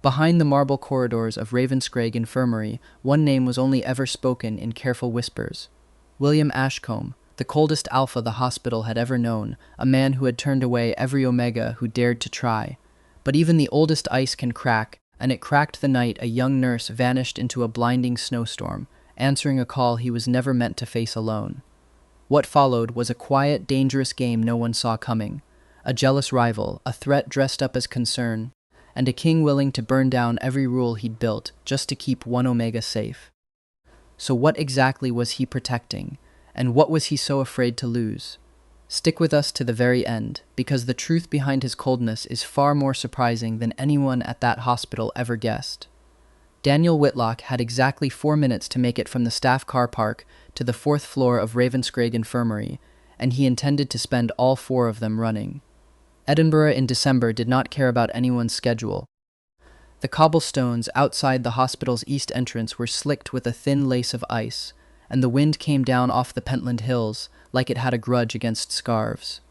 Behind the marble corridors of Ravenscraig Infirmary, one name was only ever spoken in careful whispers. William Ashcombe, the coldest alpha the hospital had ever known, a man who had turned away every omega who dared to try. But even the oldest ice can crack, and it cracked the night a young nurse vanished into a blinding snowstorm, answering a call he was never meant to face alone. What followed was a quiet, dangerous game no one saw coming. A jealous rival, a threat dressed up as concern, and a king willing to burn down every rule he'd built just to keep one omega safe. So what exactly was he protecting, and what was he so afraid to lose? Stick with us to the very end, because the truth behind his coldness is far more surprising than anyone at that hospital ever guessed. Daniel Whitlock had exactly 4 minutes to make it from the staff car park to the 4th floor of Ravenscraig Infirmary, and he intended to spend all 4 of them running. Edinburgh in December did not care about anyone's schedule. The cobblestones outside the hospital's east entrance were slicked with a thin lace of ice, and the wind came down off the Pentland Hills like it had a grudge against scarves.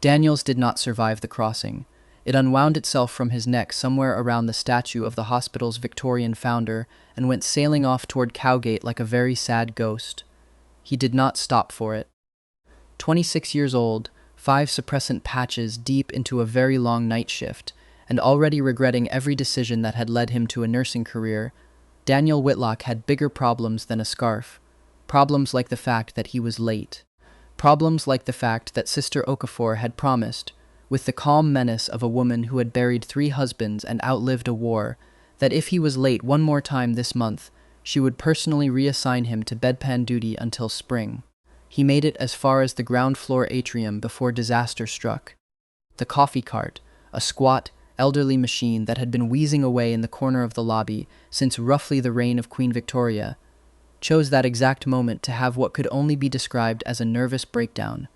Daniel's did not survive the crossing. It unwound itself from his neck somewhere around the statue of the hospital's Victorian founder and went sailing off toward Cowgate like a very sad ghost. He did not stop for it. 26 years old, 5 suppressant patches deep into a very long night shift, and already regretting every decision that had led him to a nursing career, Daniel Whitlock had bigger problems than a scarf. Problems like the fact that he was late. Problems like the fact that Sister Okafor had promised, with the calm menace of a woman who had buried 3 husbands and outlived a war, that if he was late one more time this month, she would personally reassign him to bedpan duty until spring. He made it as far as the ground floor atrium before disaster struck. The coffee cart, a squat, elderly machine that had been wheezing away in the corner of the lobby since roughly the reign of Queen Victoria, chose that exact moment to have what could only be described as a nervous breakdown.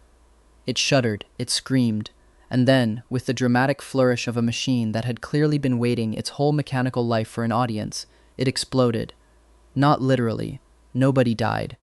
It shuddered, it screamed, and then, with the dramatic flourish of a machine that had clearly been waiting its whole mechanical life for an audience, it exploded. Not literally. Nobody died.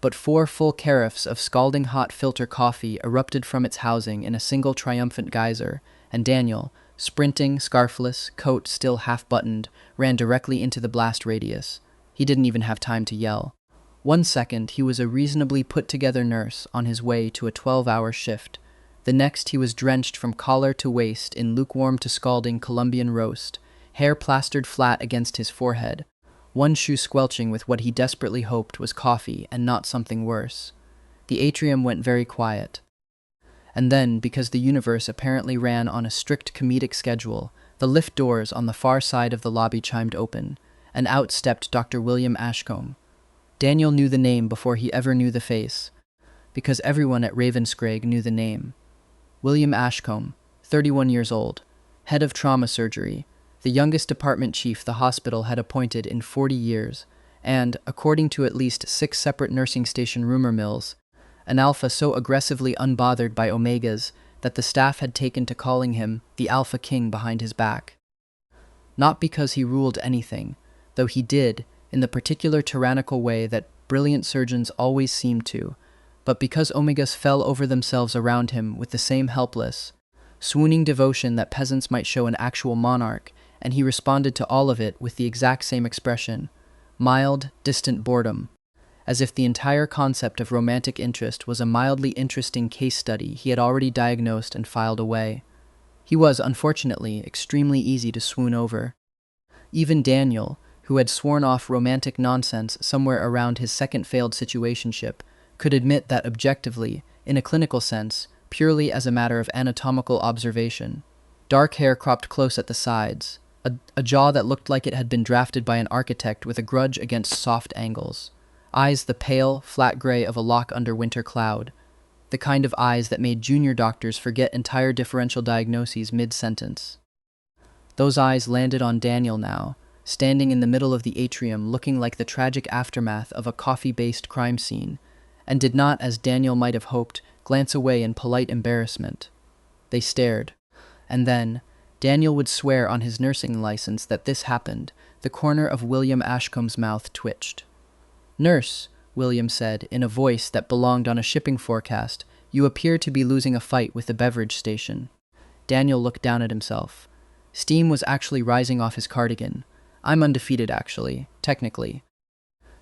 But 4 full carafes of scalding hot filter coffee erupted from its housing in a single triumphant geyser, and Daniel, sprinting, scarfless, coat still half-buttoned, ran directly into the blast radius. He didn't even have time to yell. 1 second, he was a reasonably put-together nurse on his way to a 12-hour shift. The next, he was drenched from collar to waist in lukewarm to scalding Colombian roast, hair plastered flat against his forehead, one shoe squelching with what he desperately hoped was coffee and not something worse. The atrium went very quiet. And then, because the universe apparently ran on a strict comedic schedule, the lift doors on the far side of the lobby chimed open, and out stepped Dr. William Ashcombe. Daniel knew the name before he ever knew the face, because everyone at Ravenscraig knew the name. William Ashcombe, 31 years old, head of trauma surgery, the youngest department chief the hospital had appointed in 40 years, and, according to at least 6 separate nursing station rumor mills, an alpha so aggressively unbothered by omegas that the staff had taken to calling him the Alpha King behind his back. Not because he ruled anything, though he did, in the particular tyrannical way that brilliant surgeons always seem to, but because omegas fell over themselves around him with the same helpless, swooning devotion that peasants might show an actual monarch, and he responded to all of it with the exact same expression, mild, distant boredom, as if the entire concept of romantic interest was a mildly interesting case study he had already diagnosed and filed away. He was, unfortunately, extremely easy to swoon over. Even Daniel, who had sworn off romantic nonsense somewhere around his second failed situationship, could admit that objectively, in a clinical sense, purely as a matter of anatomical observation. Dark hair cropped close at the sides, a jaw that looked like it had been drafted by an architect with a grudge against soft angles, eyes the pale, flat gray of a lock under winter cloud, the kind of eyes that made junior doctors forget entire differential diagnoses mid-sentence. Those eyes landed on Daniel now, standing in the middle of the atrium looking like the tragic aftermath of a coffee-based crime scene, and did not, as Daniel might have hoped, glance away in polite embarrassment. They stared. And then, Daniel would swear on his nursing license that this happened. The corner of William Ashcombe's mouth twitched. "Nurse," William said, in a voice that belonged on a shipping forecast, "you appear to be losing a fight with the beverage station." Daniel looked down at himself. Steam was actually rising off his cardigan. I'm undefeated, actually, technically.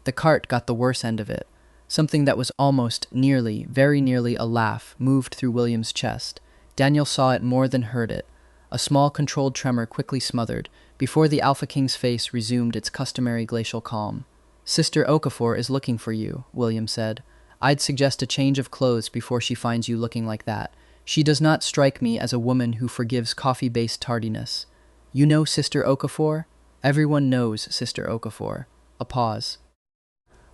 The cart got the worse end of it. Something that was almost, nearly, very nearly a laugh moved through William's chest. Daniel saw it more than heard it. A small controlled tremor quickly smothered, before the Alpha King's face resumed its customary glacial calm. Sister Okafor is looking for you, William said. I'd suggest a change of clothes before she finds you looking like that. She does not strike me as a woman who forgives coffee-based tardiness. You know Sister Okafor? Everyone knows Sister Okafor. A pause.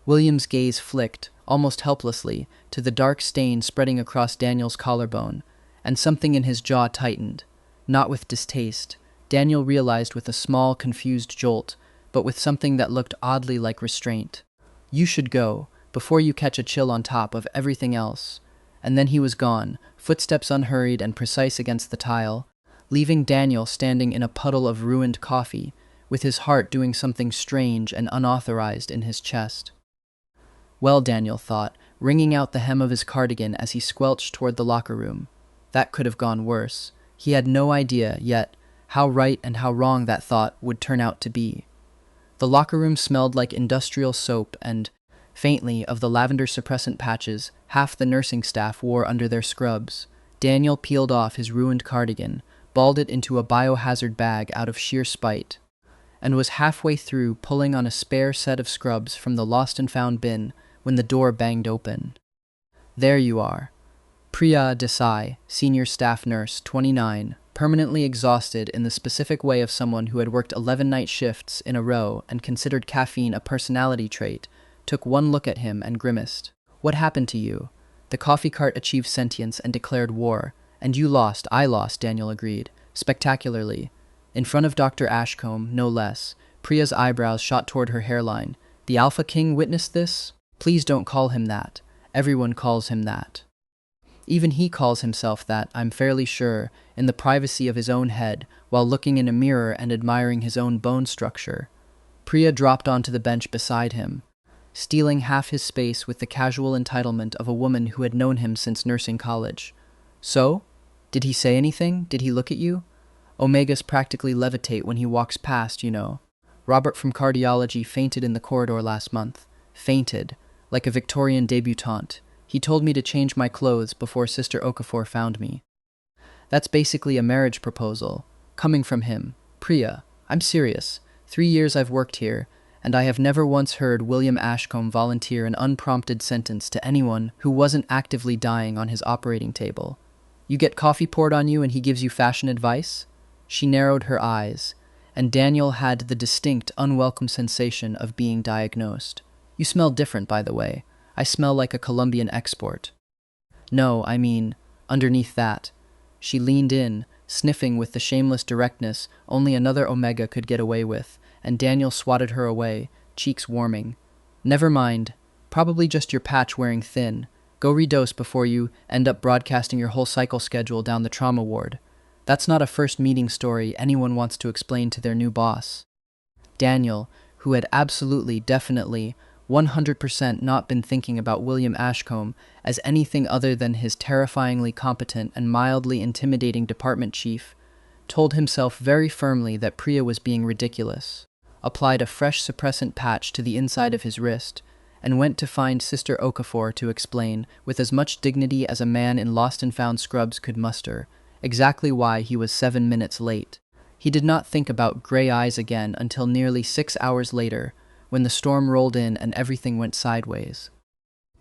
William's gaze flicked, almost helplessly, to the dark stain spreading across Daniel's collarbone, and something in his jaw tightened. Not with distaste, Daniel realized with a small, confused jolt, but with something that looked oddly like restraint. You should go, before you catch a chill on top of everything else. And then he was gone, footsteps unhurried and precise against the tile, leaving Daniel standing in a puddle of ruined coffee, with his heart doing something strange and unauthorized in his chest. Well, Daniel thought, wringing out the hem of his cardigan as he squelched toward the locker room. That could have gone worse. He had no idea, yet, how right and how wrong that thought would turn out to be. The locker room smelled like industrial soap and, faintly, of the lavender suppressant patches half the nursing staff wore under their scrubs. Daniel peeled off his ruined cardigan, balled it into a biohazard bag out of sheer spite, and was halfway through pulling on a spare set of scrubs from the lost and found bin when the door banged open. There you are. Priya Desai, senior staff nurse, 29, permanently exhausted in the specific way of someone who had worked 11 night shifts in a row and considered caffeine a personality trait, took one look at him and grimaced. What happened to you? The coffee cart achieved sentience and declared war. And you lost, I lost, Daniel agreed, spectacularly. In front of Dr. Ashcombe, no less. Priya's eyebrows shot toward her hairline. The Alpha King witnessed this? Please don't call him that. Everyone calls him that. Even he calls himself that, I'm fairly sure, in the privacy of his own head, while looking in a mirror and admiring his own bone structure. Priya dropped onto the bench beside him, stealing half his space with the casual entitlement of a woman who had known him since nursing college. So? Did he say anything? Did he look at you? Omegas practically levitate when he walks past, you know. Robert from cardiology fainted in the corridor last month. Fainted, like a Victorian debutante. He told me to change my clothes before Sister Okafor found me. That's basically a marriage proposal. Coming from him. Priya, I'm serious. 3 years I've worked here, and I have never once heard William Ashcombe volunteer an unprompted sentence to anyone who wasn't actively dying on his operating table. You get coffee poured on you and he gives you fashion advice? She narrowed her eyes, and Daniel had the distinct, unwelcome sensation of being diagnosed. You smell different, by the way. I smell like a Colombian export. No, I mean, underneath that. She leaned in, sniffing with the shameless directness only another Omega could get away with, and Daniel swatted her away, cheeks warming. Never mind. Probably just your patch wearing thin. Go redose before you end up broadcasting your whole cycle schedule down the trauma ward. That's not a first meeting story anyone wants to explain to their new boss. Daniel, who had absolutely, definitely, 100% not been thinking about William Ashcombe as anything other than his terrifyingly competent and mildly intimidating department chief, told himself very firmly that Priya was being ridiculous, applied a fresh suppressant patch to the inside of his wrist, and went to find Sister Okafor to explain, with as much dignity as a man in lost and found scrubs could muster, exactly why he was 7 minutes late. He did not think about gray eyes again until nearly 6 hours later, when the storm rolled in and everything went sideways.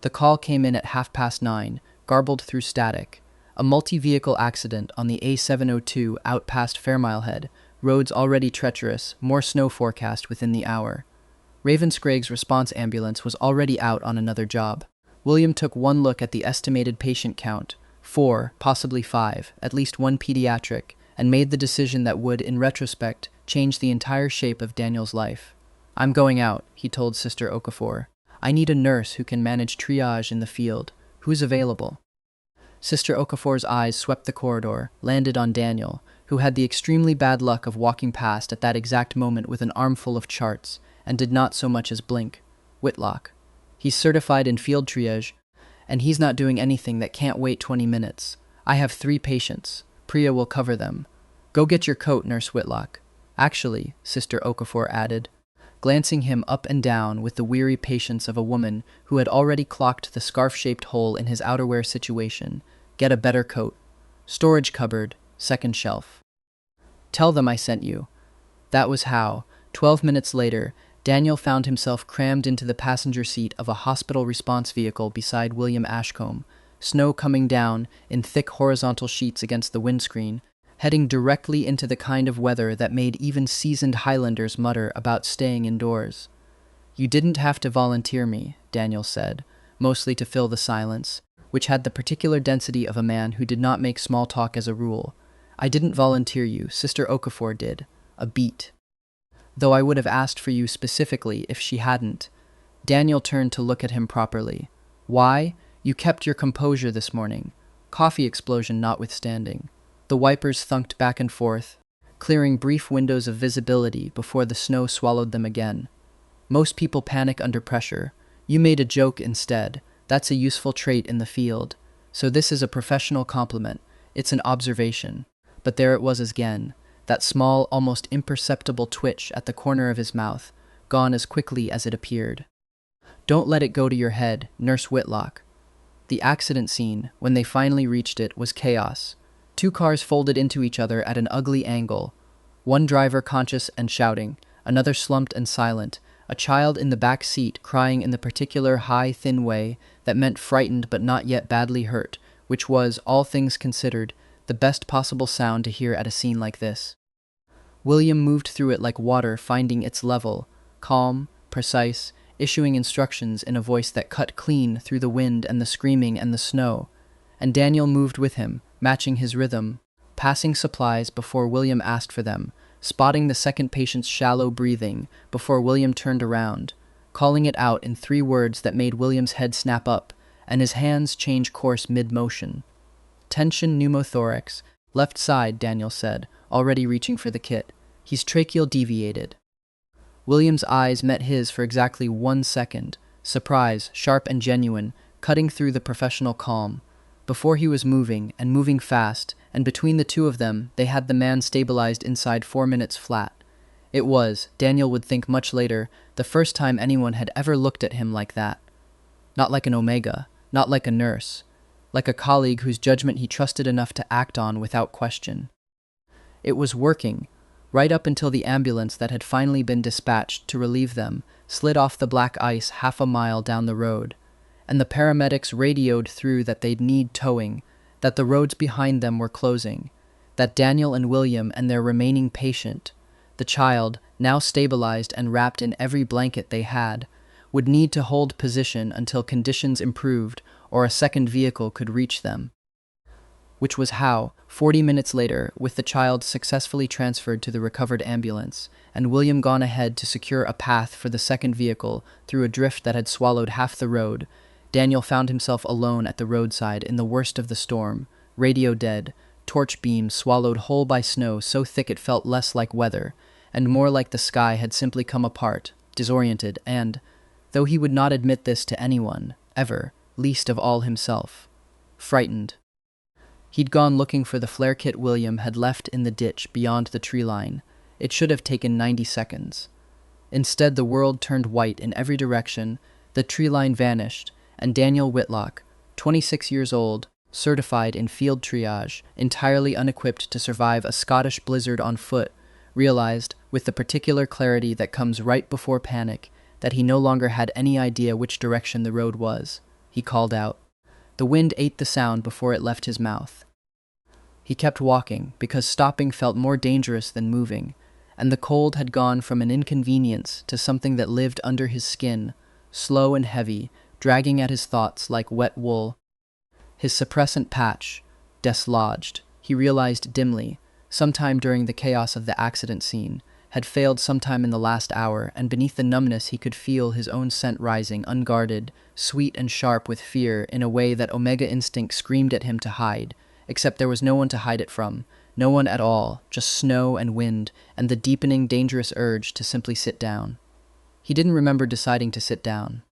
The call came in at 9:30, garbled through static. A multi-vehicle accident on the A702 out past Fairmile Head, roads already treacherous, more snow forecast within the hour. Ravenscraig's response ambulance was already out on another job. William took one look at the estimated patient count, 4, possibly 5, at least one pediatric, and made the decision that would, in retrospect, change the entire shape of Daniel's life. I'm going out, he told Sister Okafor. I need a nurse who can manage triage in the field. Who's available? Sister Okafor's eyes swept the corridor, landed on Daniel, who had the extremely bad luck of walking past at that exact moment with an armful of charts, and did not so much as blink. Whitlock. He's certified in field triage, and he's not doing anything that can't wait 20 minutes. I have 3 patients. Priya will cover them. Go get your coat, Nurse Whitlock. Actually, Sister Okafor added, glancing him up and down with the weary patience of a woman who had already clocked the scarf-shaped hole in his outerwear situation. Get a better coat. Storage cupboard, second shelf. Tell them I sent you. That was how, 12 minutes later, Daniel found himself crammed into the passenger seat of a hospital response vehicle beside William Ashcombe, snow coming down in thick horizontal sheets against the windscreen, heading directly into the kind of weather that made even seasoned Highlanders mutter about staying indoors. You didn't have to volunteer me, Daniel said, mostly to fill the silence, which had the particular density of a man who did not make small talk as a rule. I didn't volunteer you, Sister Okafor did. A beat. Though I would have asked for you specifically if she hadn't. Daniel turned to look at him properly. Why? You kept your composure this morning. Coffee explosion notwithstanding. The wipers thunked back and forth, clearing brief windows of visibility before the snow swallowed them again. Most people panic under pressure. You made a joke instead. That's a useful trait in the field. So this is a professional compliment. It's an observation. But there it was again, that small, almost imperceptible twitch at the corner of his mouth, gone as quickly as it appeared. Don't let it go to your head, Nurse Whitlock. The accident scene, when they finally reached it, was chaos. Two cars folded into each other at an ugly angle. One driver conscious and shouting, another slumped and silent, a child in the back seat crying in the particular high, thin way that meant frightened but not yet badly hurt, which was, all things considered, the best possible sound to hear at a scene like this. William moved through it like water finding its level, calm, precise, issuing instructions in a voice that cut clean through the wind and the screaming and the snow, and Daniel moved with him, matching his rhythm, passing supplies before William asked for them, spotting the second patient's shallow breathing before William turned around, calling it out in 3 words that made William's head snap up, and his hands change course mid-motion. Tension pneumothorax, left side, Daniel said, already reaching for the kit. He's tracheal deviated. William's eyes met his for exactly 1 second, surprise, sharp and genuine, cutting through the professional calm. Before he was moving, and moving fast, and between the two of them, they had the man stabilized inside 4 minutes flat. It was, Daniel would think much later, the first time anyone had ever looked at him like that. Not like an Omega, not like a nurse, like a colleague whose judgment he trusted enough to act on without question. It was working, right up until the ambulance that had finally been dispatched to relieve them slid off the black ice half a mile down the road, and the paramedics radioed through that they'd need towing, that the roads behind them were closing, that Daniel and William and their remaining patient, the child, now stabilized and wrapped in every blanket they had, would need to hold position until conditions improved or a second vehicle could reach them. Which was how, 40 minutes later, with the child successfully transferred to the recovered ambulance, and William gone ahead to secure a path for the second vehicle through a drift that had swallowed half the road, Daniel found himself alone at the roadside in the worst of the storm, radio dead, torch beams swallowed whole by snow so thick it felt less like weather, and more like the sky had simply come apart, disoriented, and, though he would not admit this to anyone, ever, least of all himself, frightened. He'd gone looking for the flare kit William had left in the ditch beyond the tree line. It should have taken 90 seconds. Instead, the world turned white in every direction, the tree line vanished, and Daniel Whitlock, 26 years old, certified in field triage, entirely unequipped to survive a Scottish blizzard on foot, realized, with the particular clarity that comes right before panic, that he no longer had any idea which direction the road was. He called out. The wind ate the sound before it left his mouth. He kept walking, because stopping felt more dangerous than moving, and the cold had gone from an inconvenience to something that lived under his skin, slow and heavy, dragging at his thoughts like wet wool. His suppressant patch, dislodged, he realized dimly, sometime during the chaos of the accident scene, had failed sometime in the last hour, and beneath the numbness he could feel his own scent rising, unguarded, sweet and sharp with fear in a way that Omega instinct screamed at him to hide, except there was no one to hide it from, no one at all, just snow and wind, and the deepening dangerous urge to simply sit down. He didn't remember deciding to sit down.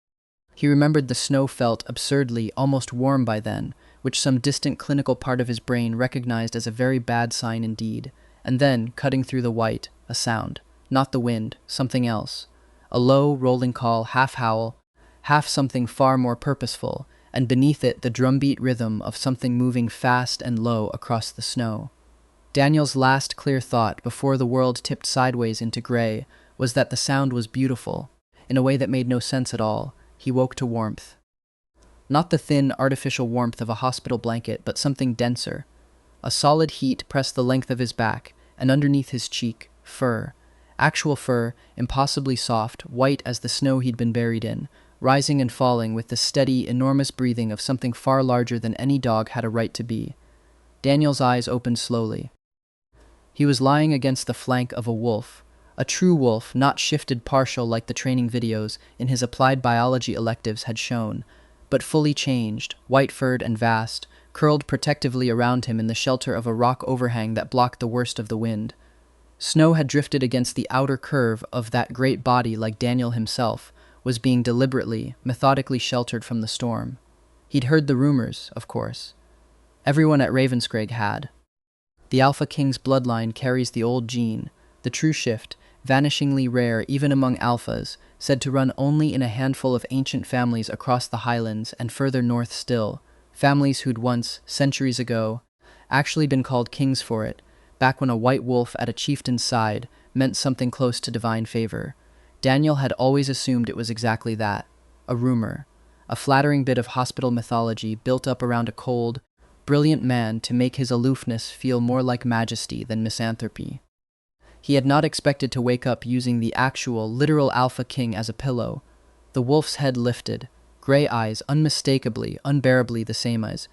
He remembered the snow felt absurdly, almost warm by then, which some distant clinical part of his brain recognized as a very bad sign indeed, and then, cutting through the white, a sound. Not the wind, something else. A low, rolling call, half howl, half something far more purposeful, and beneath it the drumbeat rhythm of something moving fast and low across the snow. Daniel's last clear thought before the world tipped sideways into gray was that the sound was beautiful, in a way that made no sense at all. He woke to warmth. Not the thin, artificial warmth of a hospital blanket, but something denser. A solid heat pressed the length of his back, and underneath his cheek, fur. Actual fur, impossibly soft, white as the snow he'd been buried in, rising and falling with the steady, enormous breathing of something far larger than any dog had a right to be. Daniel's eyes opened slowly. He was lying against the flank of a wolf. A true wolf, not shifted partial like the training videos in his applied biology electives had shown, but fully changed, white-furred and vast, curled protectively around him in the shelter of a rock overhang that blocked the worst of the wind. Snow had drifted against the outer curve of that great body like Daniel himself was being deliberately, methodically sheltered from the storm. He'd heard the rumors, of course. Everyone at Ravenscraig had. The Alpha King's bloodline carries the old gene, the true shift, vanishingly rare even among alphas, said to run only in a handful of ancient families across the highlands and further north still, families who'd once, centuries ago, actually been called kings for it, back when a white wolf at a chieftain's side meant something close to divine favor. Daniel had always assumed it was exactly that, a rumor, a flattering bit of hospital mythology built up around a cold, brilliant man to make his aloofness feel more like majesty than misanthropy. He had not expected to wake up using the actual, literal Alpha King as a pillow. The wolf's head lifted, gray eyes unmistakably, unbearably the same eyes,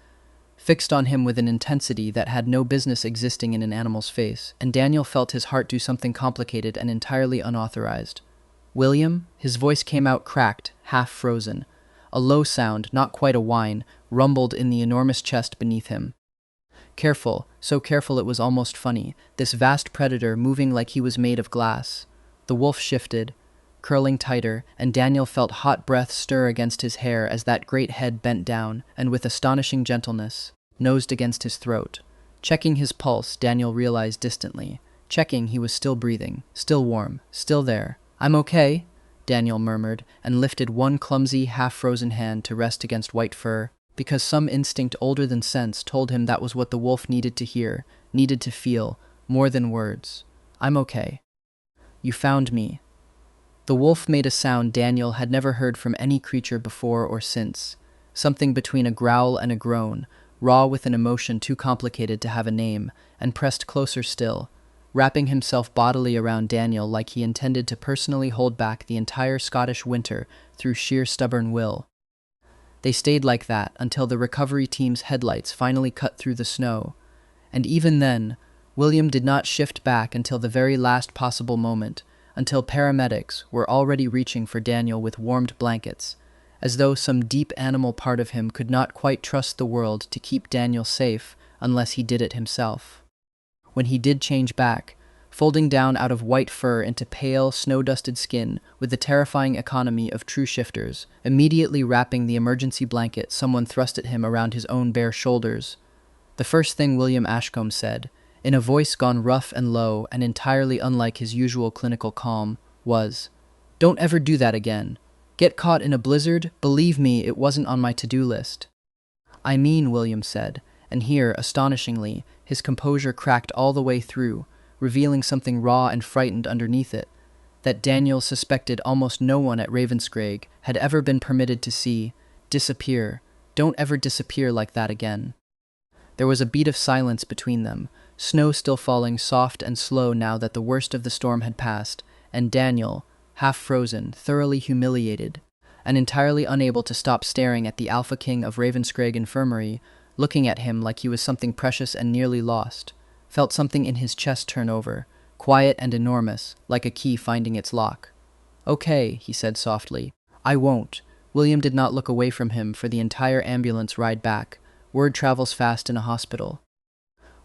fixed on him with an intensity that had no business existing in an animal's face, and Daniel felt his heart do something complicated and entirely unauthorized. "William?" His voice came out cracked, half frozen. A low sound, not quite a whine, rumbled in the enormous chest beneath him. Careful, so careful it was almost funny, this vast predator moving like he was made of glass. The wolf shifted, curling tighter, and Daniel felt hot breath stir against his hair as that great head bent down, and with astonishing gentleness, nosed against his throat. Checking his pulse, Daniel realized distantly. Checking, he was still breathing, still warm, still there. "I'm okay," Daniel murmured, and lifted one clumsy, half-frozen hand to rest against white fur, because some instinct older than sense told him that was what the wolf needed to hear, needed to feel, more than words. "I'm okay. You found me." The wolf made a sound Daniel had never heard from any creature before or since, something between a growl and a groan, raw with an emotion too complicated to have a name, and pressed closer still, wrapping himself bodily around Daniel like he intended to personally hold back the entire Scottish winter through sheer stubborn will. They stayed like that until the recovery team's headlights finally cut through the snow, and even then, William did not shift back until the very last possible moment, until paramedics were already reaching for Daniel with warmed blankets, as though some deep animal part of him could not quite trust the world to keep Daniel safe unless he did it himself. When he did change back, folding down out of white fur into pale, snow-dusted skin with the terrifying economy of true shifters, immediately wrapping the emergency blanket someone thrust at him around his own bare shoulders, the first thing William Ashcombe said, in a voice gone rough and low and entirely unlike his usual clinical calm, was, "Don't ever do that again. Get caught in a blizzard? Believe me, it wasn't on my to-do list." "I mean," William said, and here, astonishingly, his composure cracked all the way through, revealing something raw and frightened underneath it, that Daniel suspected almost no one at Ravenscraig had ever been permitted to see, disappear. Don't ever disappear like that again. There was a beat of silence between them, snow still falling soft and slow now that the worst of the storm had passed, and Daniel, half frozen, thoroughly humiliated, and entirely unable to stop staring at the Alpha King of Ravenscraig Infirmary, looking at him like he was something precious and nearly lost, felt something in his chest turn over, quiet and enormous, like a key finding its lock. "Okay," he said softly. "I won't." William did not look away from him for the entire ambulance ride back. Word travels fast in a hospital.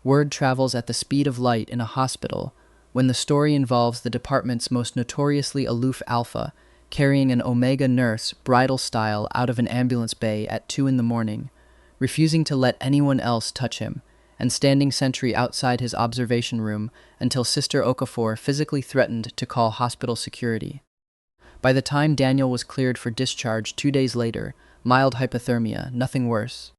Word travels at the speed of light in a hospital when the story involves the department's most notoriously aloof alpha carrying an Omega nurse bridal style out of an ambulance bay at 2 in the morning, refusing to let anyone else touch him, and standing sentry outside his observation room until Sister Okafor physically threatened to call hospital security. By the time Daniel was cleared for discharge 2 days later, mild hypothermia, nothing worse.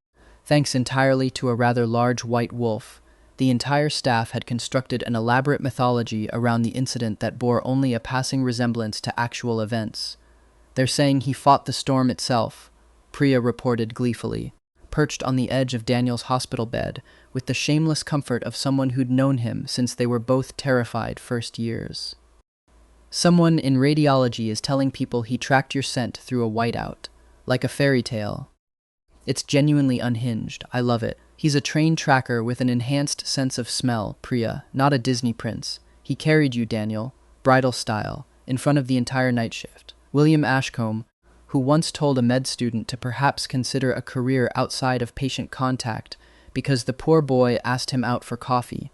Thanks entirely to a rather large white wolf, the entire staff had constructed an elaborate mythology around the incident that bore only a passing resemblance to actual events. They're saying he fought the storm itself, Priya reported gleefully, perched on the edge of Daniel's hospital bed with the shameless comfort of someone who'd known him since they were both terrified first years. Someone in radiology is telling people he tracked your scent through a whiteout, like a fairy tale. It's genuinely unhinged. I love it. He's a trained tracker with an enhanced sense of smell, Priya, not a Disney prince. He carried you, Daniel, bridal style, in front of the entire night shift. William Ashcombe, who once told a med student to perhaps consider a career outside of patient contact because the poor boy asked him out for coffee,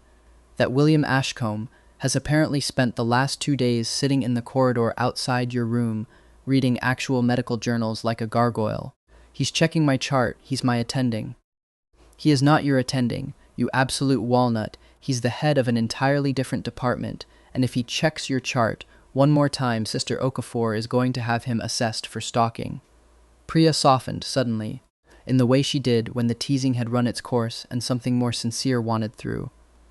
that William Ashcombe has apparently spent the last 2 days sitting in the corridor outside your room, reading actual medical journals like a gargoyle. He's checking my chart, he's my attending. He is not your attending, you absolute walnut. He's the head of an entirely different department, and if he checks your chart one more time, Sister Okafor is going to have him assessed for stalking. Priya softened suddenly, in the way she did when the teasing had run its course and something more sincere wanted through.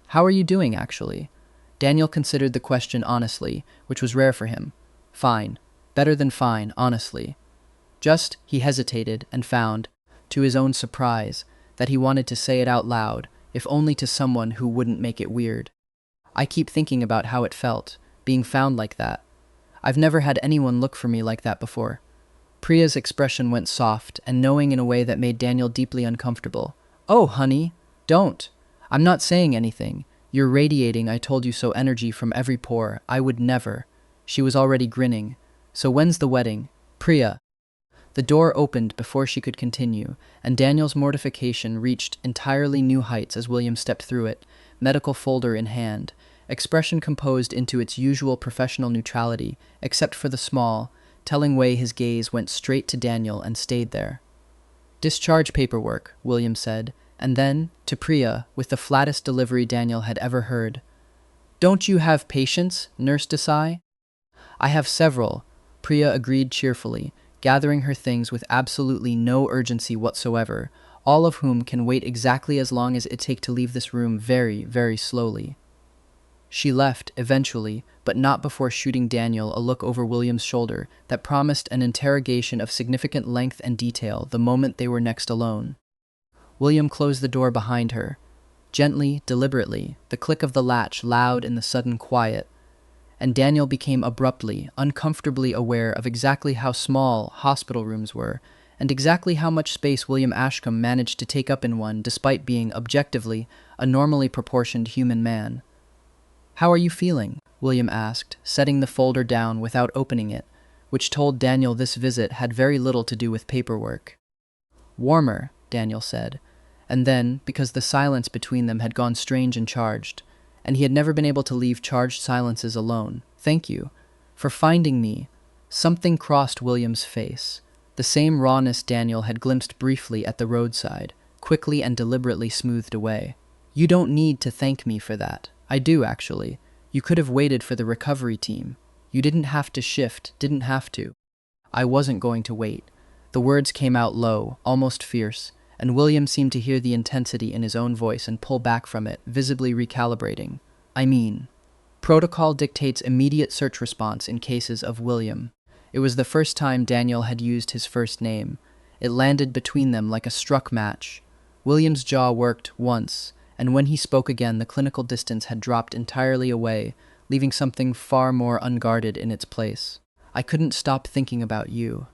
How are you doing, actually? Daniel considered the question honestly, which was rare for him. Fine. Better than fine, honestly. Just, he hesitated and found, to his own surprise, that he wanted to say it out loud, if only to someone who wouldn't make it weird. I keep thinking about how it felt, being found like that. I've never had anyone look for me like that before. Priya's expression went soft and knowing in a way that made Daniel deeply uncomfortable. Oh, honey, don't. I'm not saying anything. You're radiating I told you so energy from every pore. I would never. She was already grinning. So when's the wedding? Priya. The door opened before she could continue, and Daniel's mortification reached entirely new heights as William stepped through it, medical folder in hand, expression composed into its usual professional neutrality, except for the small, telling way his gaze went straight to Daniel and stayed there. Discharge paperwork, William said, and then, to Priya, with the flattest delivery Daniel had ever heard. Don't you have patients, Nurse Desai? I have several, Priya agreed cheerfully, gathering her things with absolutely no urgency whatsoever, all of whom can wait exactly as long as it take to leave this room very, very slowly. She left, eventually, but not before shooting Daniel a look over William's shoulder that promised an interrogation of significant length and detail the moment they were next alone. William closed the door behind her. Gently, deliberately, the click of the latch loud in the sudden quiet, and Daniel became abruptly, uncomfortably aware of exactly how small hospital rooms were, and exactly how much space William Ashcombe managed to take up in one despite being, objectively, a normally proportioned human man. How are you feeling? William asked, setting the folder down without opening it, which told Daniel this visit had very little to do with paperwork. Warmer, Daniel said, and then, because the silence between them had gone strange and charged, and he had never been able to leave charged silences alone, thank you. For finding me. Something crossed William's face, the same rawness Daniel had glimpsed briefly at the roadside, quickly and deliberately smoothed away. You don't need to thank me for that. I do, actually. You could have waited for the recovery team. You didn't have to shift, didn't have to. I wasn't going to wait. The words came out low, almost fierce, and William seemed to hear the intensity in his own voice and pull back from it, visibly recalibrating. I mean, protocol dictates immediate search response in cases of William. It was the first time Daniel had used his first name. It landed between them like a struck match. William's jaw worked once, and when he spoke again, the clinical distance had dropped entirely away, leaving something far more unguarded in its place. I couldn't stop thinking about you.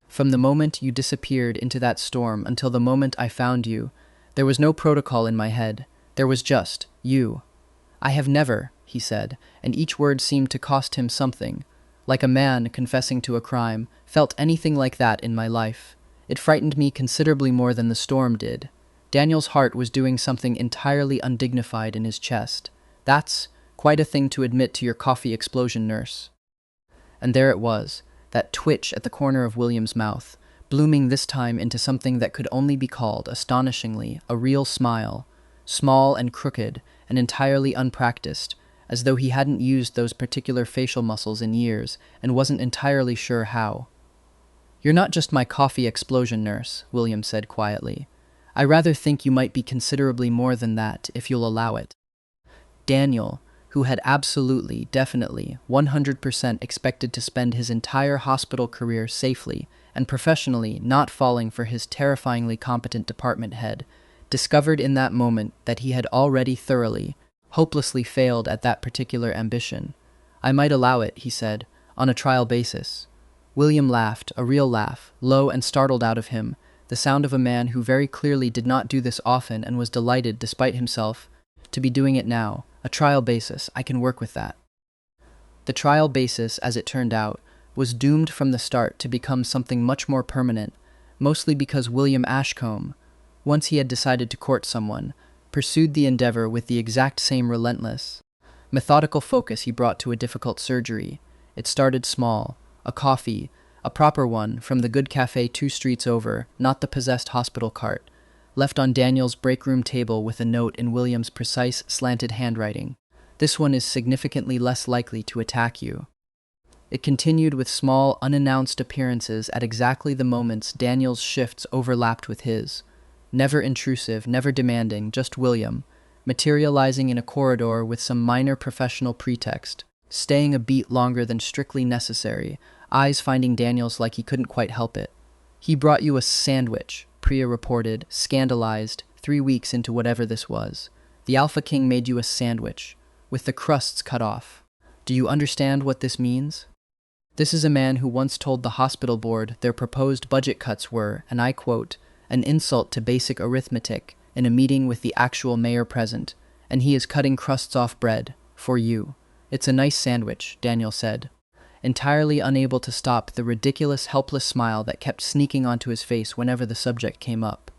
From the moment you disappeared into that storm until the moment I found you, there was no protocol in my head. There was just you. I have never, he said, and each word seemed to cost him something, like a man confessing to a crime, felt anything like that in my life. It frightened me considerably more than the storm did. Daniel's heart was doing something entirely undignified in his chest. That's quite a thing to admit to your coffee explosion, nurse. And there it was, that twitch at the corner of William's mouth, blooming this time into something that could only be called, astonishingly, a real smile. small and crooked, and entirely unpracticed, as though he hadn't used those particular facial muscles in years and wasn't entirely sure how. "You're not just my coffee explosion nurse," William said quietly. "I rather think you might be considerably more than that, if you'll allow it." Daniel, who had absolutely, definitely, 100% expected to spend his entire hospital career safely and professionally not falling for his terrifyingly competent department head, discovered in that moment that he had already thoroughly, hopelessly failed at that particular ambition. "I might allow it," he said, "on a trial basis." William laughed, a real laugh, low and startled out of him, the sound of a man who very clearly did not do this often and was delighted, despite himself, to be doing it now. "A trial basis, I can work with that." The trial basis, as it turned out, was doomed from the start to become something much more permanent, mostly because William Ashcombe, once he had decided to court someone, pursued the endeavor with the exact same relentless, methodical focus he brought to a difficult surgery. It started small, a coffee, a proper one, from the good cafe 2 streets over, not the possessed hospital cart, left on Daniel's break-room table with a note in William's precise, slanted handwriting. "This one is significantly less likely to attack you." It continued with small, unannounced appearances at exactly the moments Daniel's shifts overlapped with his. Never intrusive, never demanding, just William, materializing in a corridor with some minor professional pretext, staying a beat longer than strictly necessary, eyes finding Daniel's like he couldn't quite help it. "He brought you a sandwich," Priya reported, scandalized, 3 weeks into whatever this was. "The Alpha King made you a sandwich, with the crusts cut off. Do you understand what this means?" This is a man who once told the hospital board their proposed budget cuts were, and I quote, "an insult to basic arithmetic," in a meeting with the actual mayor present, and he is cutting crusts off bread, for you. "It's a nice sandwich," Daniel said, entirely unable to stop the ridiculous, helpless smile that kept sneaking onto his face whenever the subject came up.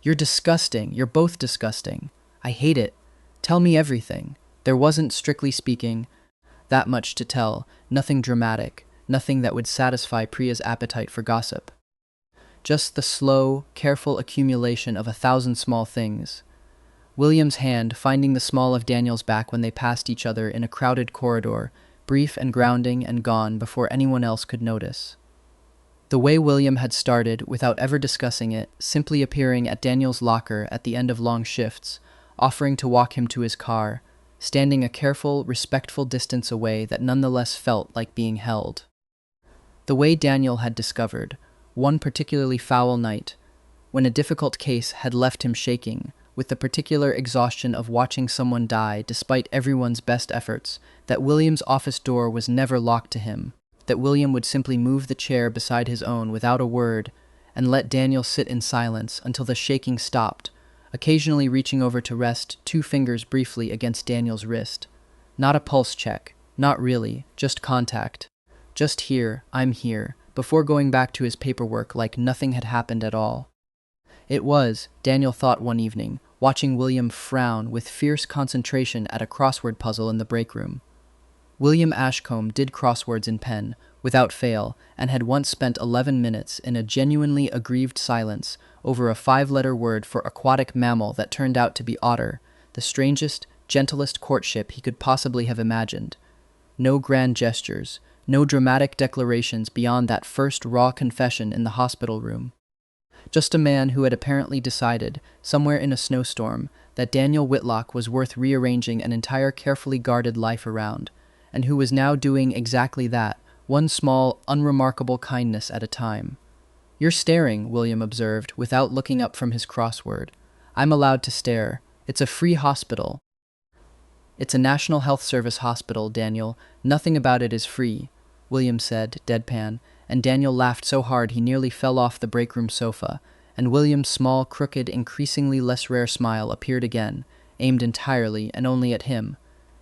"You're disgusting. You're both disgusting. I hate it. Tell me everything." There wasn't, strictly speaking, that much to tell, nothing dramatic, nothing that would satisfy Priya's appetite for gossip. Just the slow, careful accumulation of 1,000 small things. William's hand finding the small of Daniel's back when they passed each other in a crowded corridor, brief and grounding and gone before anyone else could notice. The way William had started, without ever discussing it, simply appearing at Daniel's locker at the end of long shifts, offering to walk him to his car, standing a careful, respectful distance away that nonetheless felt like being held. The way Daniel had discovered, one particularly foul night, when a difficult case had left him shaking, with the particular exhaustion of watching someone die despite everyone's best efforts, that William's office door was never locked to him, that William would simply move the chair beside his own without a word and let Daniel sit in silence until the shaking stopped, occasionally reaching over to rest 2 fingers briefly against Daniel's wrist. Not a pulse check, not really, just contact. Just here, I'm here, before going back to his paperwork like nothing had happened at all. It was, Daniel thought one evening, watching William frown with fierce concentration at a crossword puzzle in the break room. William Ashcombe did crosswords in pen, without fail, and had once spent 11 minutes in a genuinely aggrieved silence over a 5-letter word for aquatic mammal that turned out to be otter, the strangest, gentlest courtship he could possibly have imagined. No grand gestures, no dramatic declarations beyond that first raw confession in the hospital room. Just a man who had apparently decided, somewhere in a snowstorm, that Daniel Whitlock was worth rearranging an entire carefully guarded life around, and who was now doing exactly that, one small, unremarkable kindness at a time. "You're staring," William observed, without looking up from his crossword. "I'm allowed to stare. It's a free hospital." "It's a National Health Service hospital, Daniel. Nothing about it is free," William said, deadpan, and Daniel laughed so hard he nearly fell off the break-room sofa, and William's small, crooked, increasingly less rare smile appeared again, aimed entirely and only at him.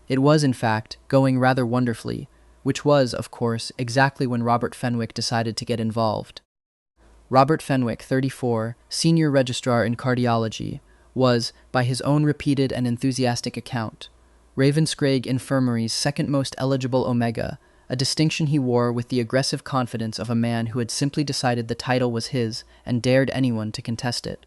It was, in fact, going rather wonderfully, which was, of course, exactly when Robert Fenwick decided to get involved. Robert Fenwick, 34, senior registrar in cardiology, was, by his own repeated and enthusiastic account, Ravenscraig Infirmary's second most eligible Omega, a distinction he wore with the aggressive confidence of a man who had simply decided the title was his and dared anyone to contest it.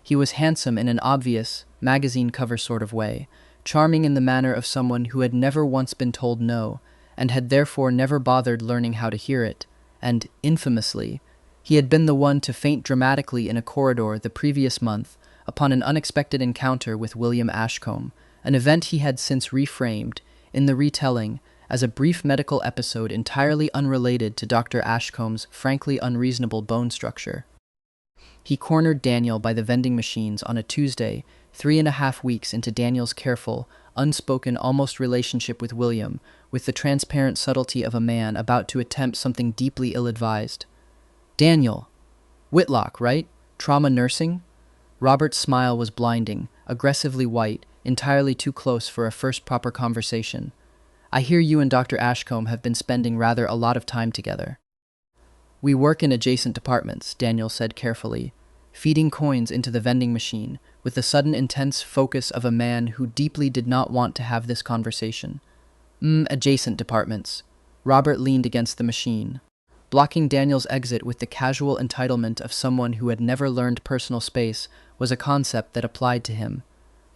He was handsome in an obvious, magazine cover sort of way, charming in the manner of someone who had never once been told no, and had therefore never bothered learning how to hear it, and, infamously, he had been the one to faint dramatically in a corridor the previous month upon an unexpected encounter with William Ashcombe, an event he had since reframed, in the retelling, as a brief medical episode entirely unrelated to Dr. Ashcombe's frankly unreasonable bone structure. He cornered Daniel by the vending machines on a Tuesday, 3.5 weeks into Daniel's careful, unspoken almost relationship with William, with the transparent subtlety of a man about to attempt something deeply ill-advised. Daniel! Whitlock, right? Trauma nursing? Robert's smile was blinding, aggressively white, entirely too close for a first proper conversation. I hear you and Dr. Ashcombe have been spending rather a lot of time together. We work in adjacent departments, Daniel said carefully, feeding coins into the vending machine with the sudden intense focus of a man who deeply did not want to have this conversation. Adjacent departments. Robert leaned against the machine, blocking Daniel's exit with the casual entitlement of someone who had never learned personal space was a concept that applied to him.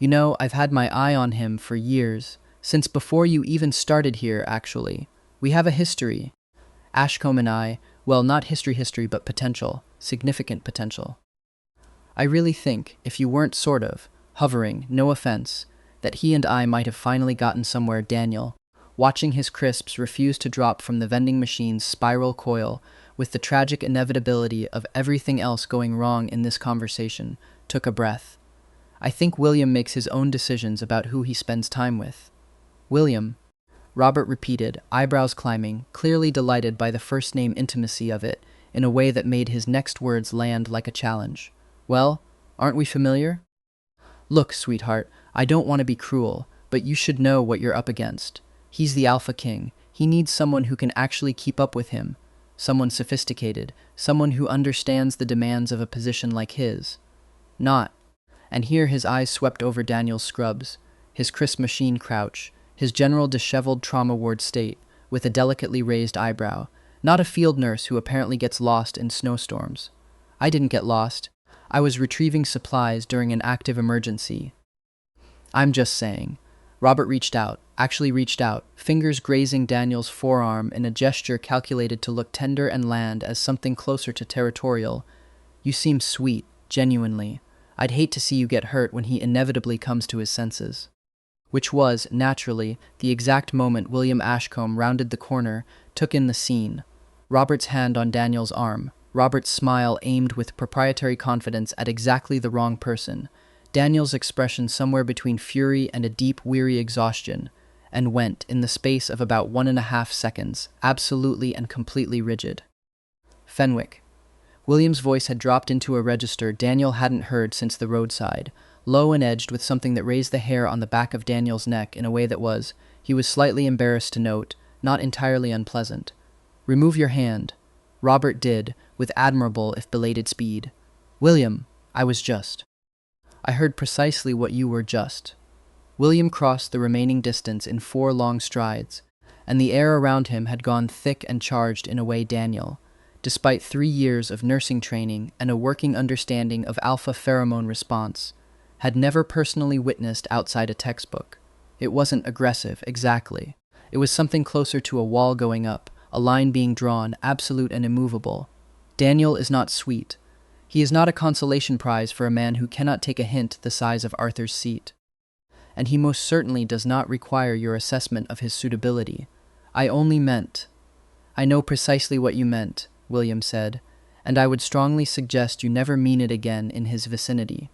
You know, I've had my eye on him for years, since before you even started here, actually. We have a history. Ashcombe and I, well, not history, but potential, significant potential. I really think, if you weren't sort of, hovering, no offense, that he and I might have finally gotten somewhere. Daniel, watching his crisps refuse to drop from the vending machine's spiral coil, with the tragic inevitability of everything else going wrong in this conversation, took a breath. I think William makes his own decisions about who he spends time with. William, Robert repeated, eyebrows climbing, clearly delighted by the first-name intimacy of it, in a way that made his next words land like a challenge. Well, aren't we familiar? Look, sweetheart, I don't want to be cruel, but you should know what you're up against. He's the Alpha King. He needs someone who can actually keep up with him. Someone sophisticated, someone who understands the demands of a position like his. Not. And here his eyes swept over Daniel's scrubs, his crisp machine crouch, his general disheveled trauma ward state, with a delicately raised eyebrow. Not a field nurse who apparently gets lost in snowstorms. I didn't get lost. I was retrieving supplies during an active emergency. I'm just saying. Robert actually reached out, fingers grazing Daniel's forearm in a gesture calculated to look tender and land as something closer to territorial. You seem sweet, genuinely. I'd hate to see you get hurt when he inevitably comes to his senses. Which was, naturally, the exact moment William Ashcombe rounded the corner, took in the scene. Robert's hand on Daniel's arm, Robert's smile aimed with proprietary confidence at exactly the wrong person, Daniel's expression somewhere between fury and a deep, weary exhaustion, and went, in the space of about 1.5 seconds, absolutely and completely rigid. Fenwick. William's voice had dropped into a register Daniel hadn't heard since the roadside, low and edged with something that raised the hair on the back of Daniel's neck in a way that was, he was slightly embarrassed to note, not entirely unpleasant. Remove your hand. Robert did, with admirable if belated speed. William, I heard precisely what you were just. William crossed the remaining distance in 4 long strides, and the air around him had gone thick and charged in a way Daniel, despite 3 years of nursing training and a working understanding of alpha pheromone response, had never personally witnessed outside a textbook. It wasn't aggressive, exactly. It was something closer to a wall going up, a line being drawn, absolute and immovable. Daniel is not sweet. He is not a consolation prize for a man who cannot take a hint the size of Arthur's seat. And he most certainly does not require your assessment of his suitability. I know precisely what you meant, William said, and I would strongly suggest you never mean it again in his vicinity.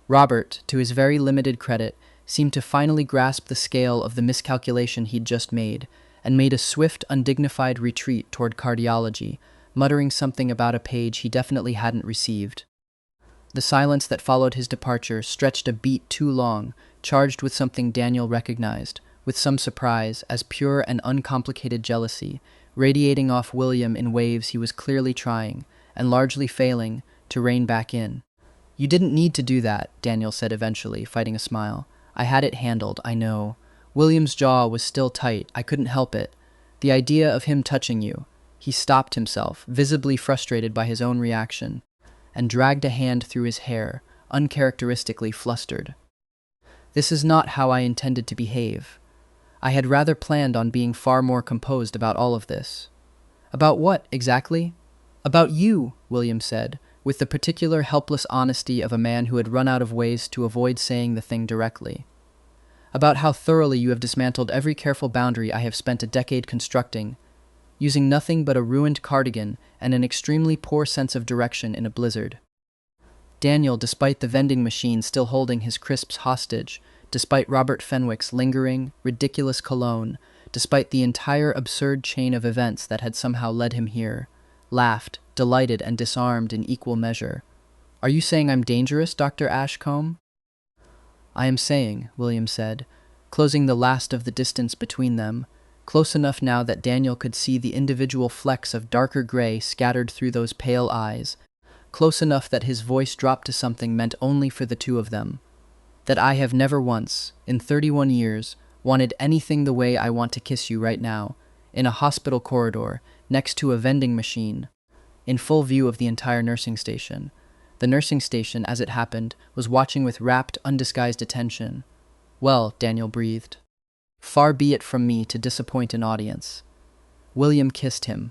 Robert, to his very limited credit, seemed to finally grasp the scale of the miscalculation he'd just made, and made a swift, undignified retreat toward cardiology, muttering something about a page he definitely hadn't received. The silence that followed his departure stretched a beat too long, charged with something Daniel recognized, with some surprise, as pure and uncomplicated jealousy, radiating off William in waves he was clearly trying, and largely failing, to rein back in. You didn't need to do that, Daniel said eventually, fighting a smile. I had it handled, I know. William's jaw was still tight, I couldn't help it. The idea of him touching you. He stopped himself, visibly frustrated by his own reaction, and dragged a hand through his hair, uncharacteristically flustered. "This is not how I intended to behave. I had rather planned on being far more composed about all of this." "About what, exactly?" "About you," William said, with the particular helpless honesty of a man who had run out of ways to avoid saying the thing directly. "About how thoroughly you have dismantled every careful boundary I have spent a decade constructing, using nothing but a ruined cardigan and an extremely poor sense of direction in a blizzard." Daniel, despite the vending machine still holding his crisps hostage, despite Robert Fenwick's lingering, ridiculous cologne, despite the entire absurd chain of events that had somehow led him here, laughed, delighted and disarmed in equal measure. "Are you saying I'm dangerous, Dr. Ashcombe?" "I am saying," William said, closing the last of the distance between them, close enough now that Daniel could see the individual flecks of darker gray scattered through those pale eyes, close enough that his voice dropped to something meant only for the two of them, "that I have never once, in 31 years, wanted anything the way I want to kiss you right now, in a hospital corridor, next to a vending machine, in full view of the entire nursing station." The nursing station, as it happened, was watching with rapt, undisguised attention. "Well," Daniel breathed, "far be it from me to disappoint an audience." William kissed him.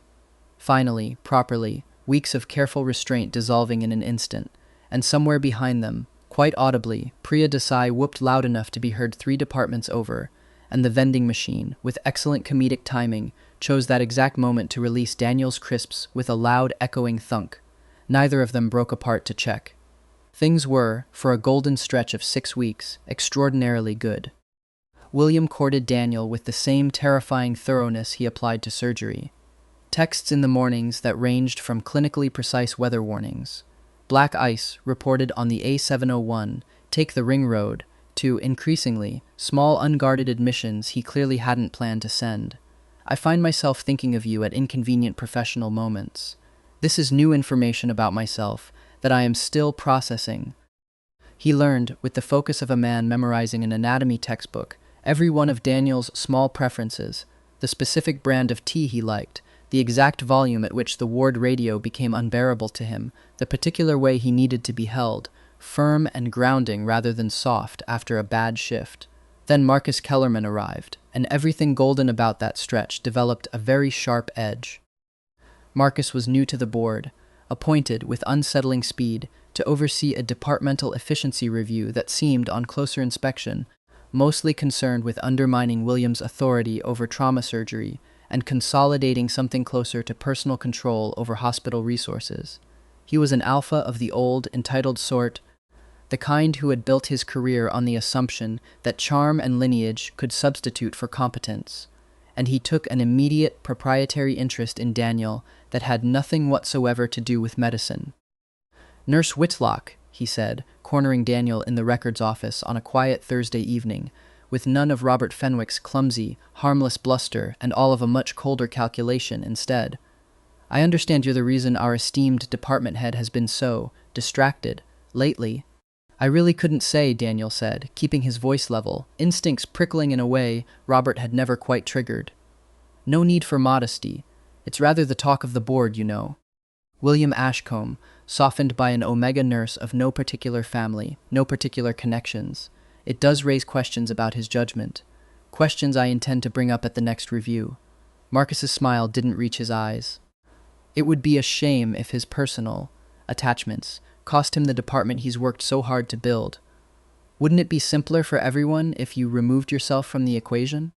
Finally, properly, weeks of careful restraint dissolving in an instant, and somewhere behind them, quite audibly, Priya Desai whooped loud enough to be heard 3 departments over, and the vending machine, with excellent comedic timing, chose that exact moment to release Daniel's crisps with a loud, echoing thunk. Neither of them broke apart to check. Things were, for a golden stretch of 6 weeks, extraordinarily good. William courted Daniel with the same terrifying thoroughness he applied to surgery. Texts in the mornings that ranged from clinically precise weather warnings, "Black ice reported on the A701, take the ring road," to, increasingly, small unguarded admissions he clearly hadn't planned to send. "I find myself thinking of you at inconvenient professional moments. This is new information about myself that I am still processing." He learned, with the focus of a man memorizing an anatomy textbook, every one of Daniel's small preferences, the specific brand of tea he liked, the exact volume at which the ward radio became unbearable to him, the particular way he needed to be held, firm and grounding rather than soft after a bad shift. Then Marcus Kellerman arrived, and everything golden about that stretch developed a very sharp edge. Marcus was new to the board, appointed, with unsettling speed, to oversee a departmental efficiency review that seemed, on closer inspection, mostly concerned with undermining William's authority over trauma surgery and consolidating something closer to personal control over hospital resources. He was an alpha of the old, entitled sort, the kind who had built his career on the assumption that charm and lineage could substitute for competence, and he took an immediate proprietary interest in Daniel that had nothing whatsoever to do with medicine. "Nurse Whitlock," he said, cornering Daniel in the records office on a quiet Thursday evening, with none of Robert Fenwick's clumsy, harmless bluster and all of a much colder calculation instead. "I understand you're the reason our esteemed department head has been so distracted lately." "I really couldn't say," Daniel said, keeping his voice level, instincts prickling in a way Robert had never quite triggered. "No need for modesty. It's rather the talk of the board, you know." William Ashcombe, softened by an Omega nurse of no particular family, no particular connections. It does raise questions about his judgment. Questions I intend to bring up at the next review. Marcus's smile didn't reach his eyes. "It would be a shame if his personal attachments cost him the department he's worked so hard to build. Wouldn't it be simpler for everyone if you removed yourself from the equation?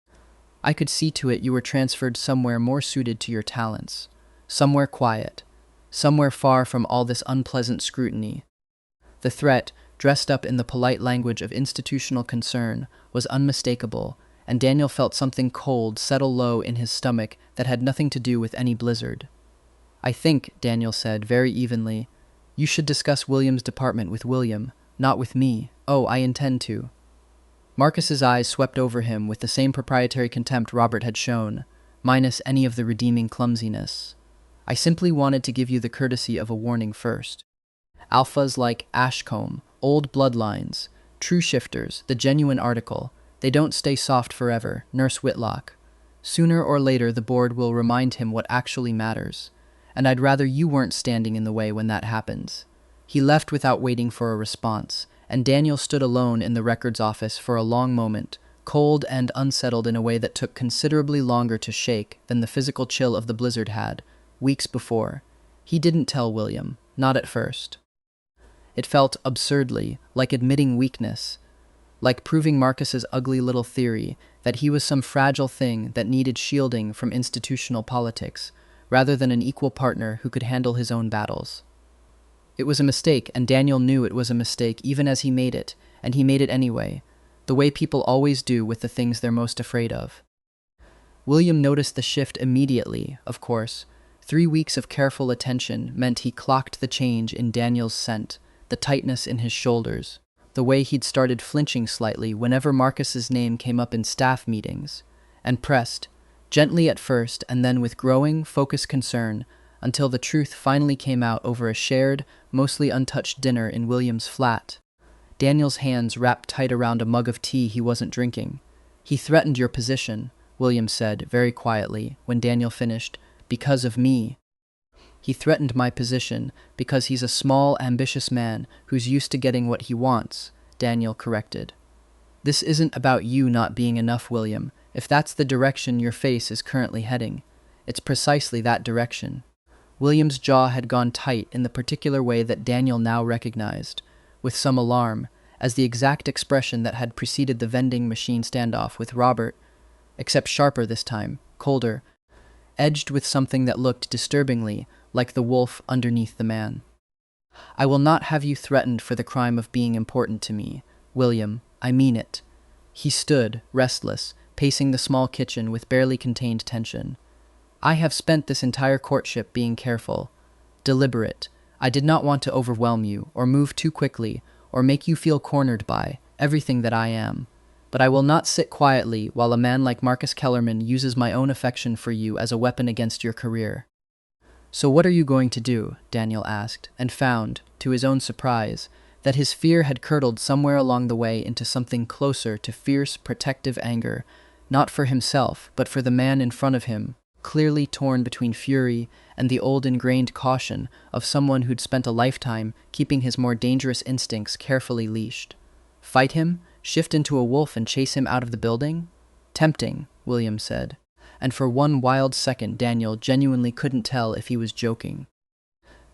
I could see to it you were transferred somewhere more suited to your talents, somewhere quiet, somewhere far from all this unpleasant scrutiny." The threat, dressed up in the polite language of institutional concern, was unmistakable, and Daniel felt something cold settle low in his stomach that had nothing to do with any blizzard. "I think," Daniel said very evenly, "you should discuss William's department with William, not with me." "Oh, I intend to." Marcus's eyes swept over him with the same proprietary contempt Robert had shown, minus any of the redeeming clumsiness. "I simply wanted to give you the courtesy of a warning first. Alphas like Ashcombe, old bloodlines, true shifters, the genuine article, they don't stay soft forever, Nurse Whitlock. Sooner or later the board will remind him what actually matters, and I'd rather you weren't standing in the way when that happens. He left without waiting for a response, and Daniel stood alone in the records office for a long moment, cold and unsettled in a way that took considerably longer to shake than the physical chill of the blizzard had, weeks before. He didn't tell William, not at first. It felt absurdly like admitting weakness, like proving Marcus's ugly little theory that he was some fragile thing that needed shielding from institutional politics, rather than an equal partner who could handle his own battles. It was a mistake, and Daniel knew it was a mistake even as he made it, and he made it anyway, the way people always do with the things they're most afraid of. William noticed the shift immediately, of course. 3 weeks of careful attention meant he clocked the change in Daniel's scent, the tightness in his shoulders, the way he'd started flinching slightly whenever Marcus's name came up in staff meetings, and pressed, gently at first and then with growing, focused concern, until the truth finally came out over a shared, mostly untouched dinner in William's flat. Daniel's hands wrapped tight around a mug of tea he wasn't drinking. "He threatened your position," William said very quietly when Daniel finished, "because of me." "He threatened my position because he's a small, ambitious man who's used to getting what he wants," Daniel corrected. "This isn't about you not being enough, William, if that's the direction your face is currently heading. It's precisely that direction." William's jaw had gone tight in the particular way that Daniel now recognized, with some alarm, as the exact expression that had preceded the vending machine standoff with Robert, except sharper this time, colder, edged with something that looked disturbingly like the wolf underneath the man. "I will not have you threatened for the crime of being important to me, William, I mean it." He stood, restless, pacing the small kitchen with barely contained tension. "I have spent this entire courtship being careful, deliberate. I did not want to overwhelm you, or move too quickly, or make you feel cornered by everything that I am. But I will not sit quietly while a man like Marcus Kellerman uses my own affection for you as a weapon against your career." "So what are you going to do?" Daniel asked, and found, to his own surprise, that his fear had curdled somewhere along the way into something closer to fierce, protective anger, not for himself, but for the man in front of him, clearly torn between fury and the old ingrained caution of someone who'd spent a lifetime keeping his more dangerous instincts carefully leashed. Fight him? Shift into a wolf and chase him out of the building? Tempting, William said, and for one wild second Daniel genuinely couldn't tell if he was joking.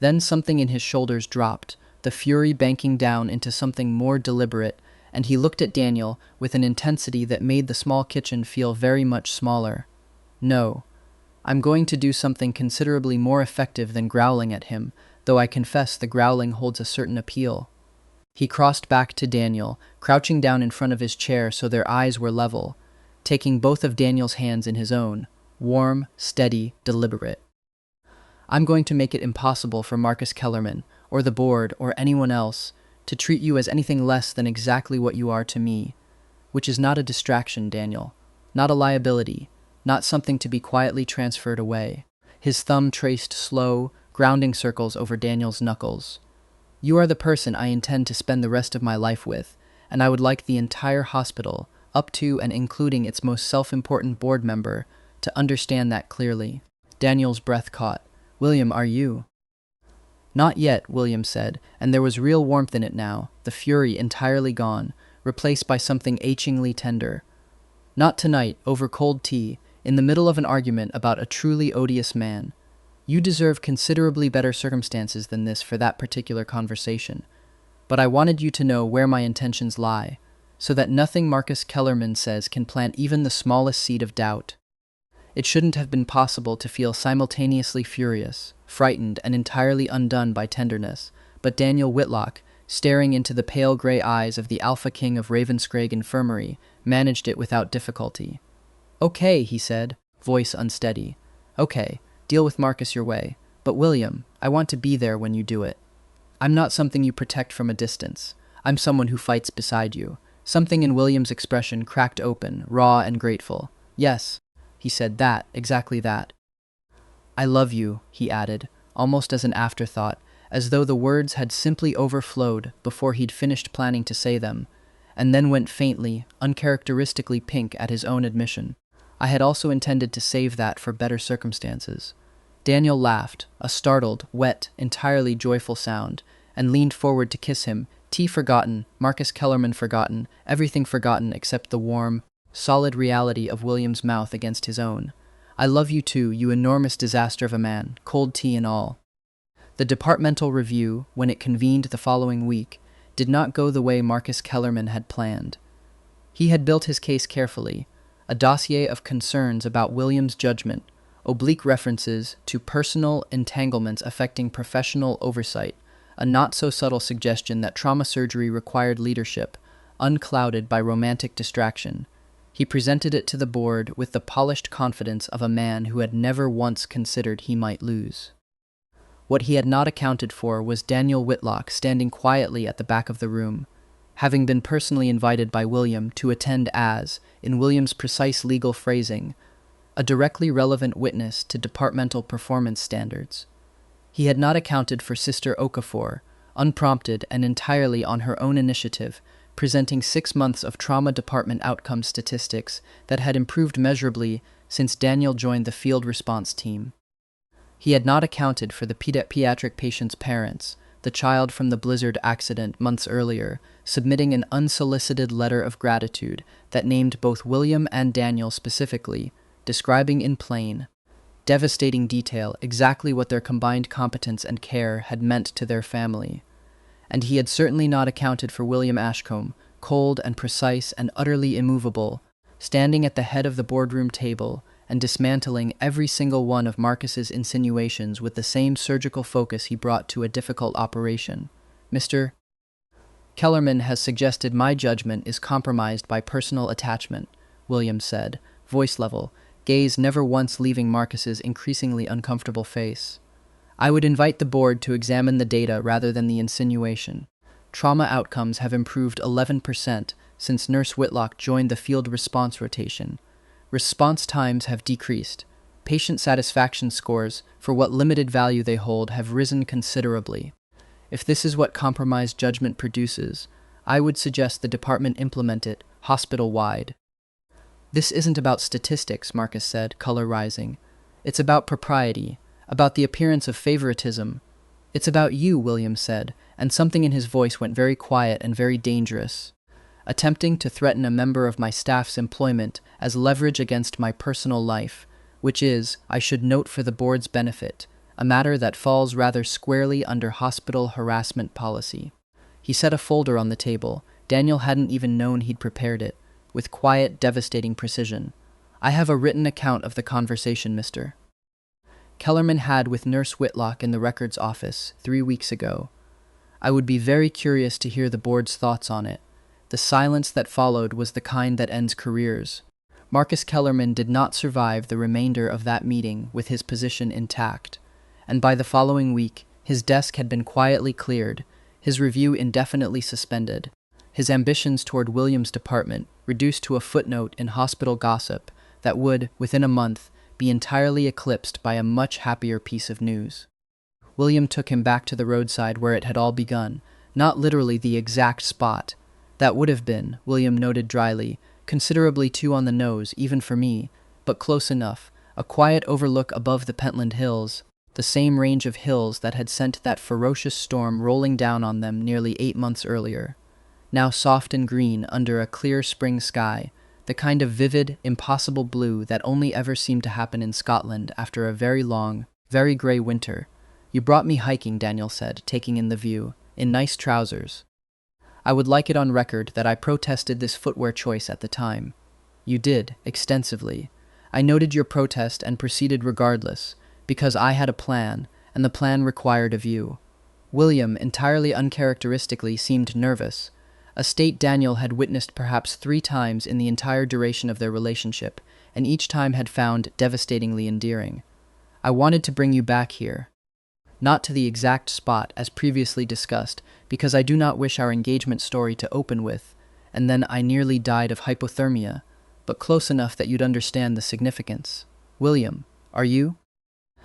Then something in his shoulders dropped, the fury banking down into something more deliberate, and he looked at Daniel with an intensity that made the small kitchen feel very much smaller. "No. I'm going to do something considerably more effective than growling at him, though I confess the growling holds a certain appeal." He crossed back to Daniel, crouching down in front of his chair so their eyes were level, taking both of Daniel's hands in his own, warm, steady, deliberate. "I'm going to make it impossible for Marcus Kellerman, or the board, or anyone else, to treat you as anything less than exactly what you are to me, which is not a distraction, Daniel, not a liability, not something to be quietly transferred away." His thumb traced slow, grounding circles over Daniel's knuckles. "You are the person I intend to spend the rest of my life with, and I would like the entire hospital, up to and including its most self-important board member, to understand that clearly." Daniel's breath caught. "William, are you?" "Not yet," William said, and there was real warmth in it now, the fury entirely gone, replaced by something achingly tender. "Not tonight, over cold tea, in the middle of an argument about a truly odious man. You deserve considerably better circumstances than this for that particular conversation. But I wanted you to know where my intentions lie, so that nothing Marcus Kellerman says can plant even the smallest seed of doubt." It shouldn't have been possible to feel simultaneously furious, frightened, and entirely undone by tenderness, but Daniel Whitlock, staring into the pale gray eyes of the Alpha King of Ravenscraig Infirmary, managed it without difficulty. "Okay," he said, voice unsteady. "Okay, deal with Marcus your way. But William, I want to be there when you do it. I'm not something you protect from a distance. I'm someone who fights beside you." Something in William's expression cracked open, raw and grateful. "Yes," he said, "that, exactly that." "I love you," he added, almost as an afterthought, as though the words had simply overflowed before he'd finished planning to say them, and then went faintly, uncharacteristically pink at his own admission. "I had also intended to save that for better circumstances." Daniel laughed, a startled, wet, entirely joyful sound, and leaned forward to kiss him. Tea forgotten, Marcus Kellerman forgotten, everything forgotten except the warm, solid reality of William's mouth against his own. I love you too, you enormous disaster of a man, cold tea and all. The departmental review, when it convened the following week, did not go the way Marcus Kellerman had planned. He had built his case carefully, a dossier of concerns about William's judgment, oblique references to personal entanglements affecting professional oversight, a not-so-subtle suggestion that trauma surgery required leadership, unclouded by romantic distraction. He presented it to the board with the polished confidence of a man who had never once considered he might lose. What he had not accounted for was Daniel Whitlock standing quietly at the back of the room, having been personally invited by William to attend as, in William's precise legal phrasing, a directly relevant witness to departmental performance standards. He had not accounted for Sister Okafor, unprompted and entirely on her own initiative, presenting 6 months of trauma department outcome statistics that had improved measurably since Daniel joined the field response team. He had not accounted for the pediatric patient's parents, the child from the blizzard accident months earlier, submitting an unsolicited letter of gratitude that named both William and Daniel specifically, describing in plain, devastating detail exactly what their combined competence and care had meant to their family. And he had certainly not accounted for William Ashcombe, cold and precise and utterly immovable, standing at the head of the boardroom table and dismantling every single one of Marcus's insinuations with the same surgical focus he brought to a difficult operation. Mr. Kellerman has suggested my judgment is compromised by personal attachment, William said, voice level, gaze never once leaving Marcus's increasingly uncomfortable face. I would invite the board to examine the data rather than the insinuation. Trauma outcomes have improved 11% since Nurse Whitlock joined the field response rotation. Response times have decreased. Patient satisfaction scores, for what limited value they hold, have risen considerably. If this is what compromised judgment produces, I would suggest the department implement it hospital-wide. This isn't about statistics, Marcus said, color rising. It's about propriety, about the appearance of favoritism. It's about you, William said, and something in his voice went very quiet and very dangerous. Attempting to threaten a member of my staff's employment as leverage against my personal life, which is, I should note for the board's benefit, a matter that falls rather squarely under hospital harassment policy. He set a folder on the table. Daniel hadn't even known he'd prepared it. With quiet, devastating precision. I have a written account of the conversation, Mr. Kellerman had with Nurse Whitlock in the records office 3 weeks ago. I would be very curious to hear the board's thoughts on it. The silence that followed was the kind that ends careers. Marcus Kellerman did not survive the remainder of that meeting with his position intact, and by the following week, his desk had been quietly cleared, his review indefinitely suspended, his ambitions toward William's department reduced to a footnote in hospital gossip that would, within a month, be entirely eclipsed by a much happier piece of news. William took him back to the roadside where it had all begun, not literally the exact spot. That would have been, William noted dryly, considerably too on the nose, even for me, but close enough, a quiet overlook above the Pentland Hills, the same range of hills that had sent that ferocious storm rolling down on them nearly 8 months earlier. Now soft and green under a clear spring sky, the kind of vivid, impossible blue that only ever seemed to happen in Scotland after a very long, very grey winter. You brought me hiking, Daniel said, taking in the view, in nice trousers. I would like it on record that I protested this footwear choice at the time. You did, extensively. I noted your protest and proceeded regardless, because I had a plan, and the plan required a view. William, entirely uncharacteristically, seemed nervous, a state Daniel had witnessed perhaps 3 times in the entire duration of their relationship, and each time had found devastatingly endearing. I wanted to bring you back here. Not to the exact spot, as previously discussed, because I do not wish our engagement story to open with, and then I nearly died of hypothermia, but close enough that you'd understand the significance. William, are you?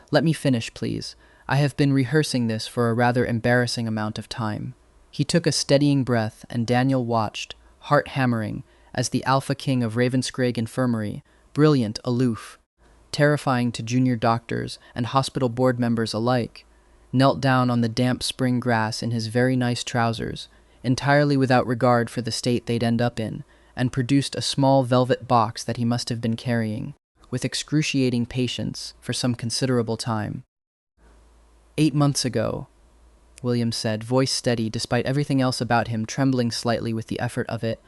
Let me finish, please. I have been rehearsing this for a rather embarrassing amount of time. He took a steadying breath, and Daniel watched, heart hammering, as the alpha king of Ravenscraig Infirmary, brilliant, aloof, terrifying to junior doctors and hospital board members alike, knelt down on the damp spring grass in his very nice trousers, entirely without regard for the state they'd end up in, and produced a small velvet box that he must have been carrying, with excruciating patience, for some considerable time. 8 months ago, William said, voice steady despite everything else about him trembling slightly with the effort of it,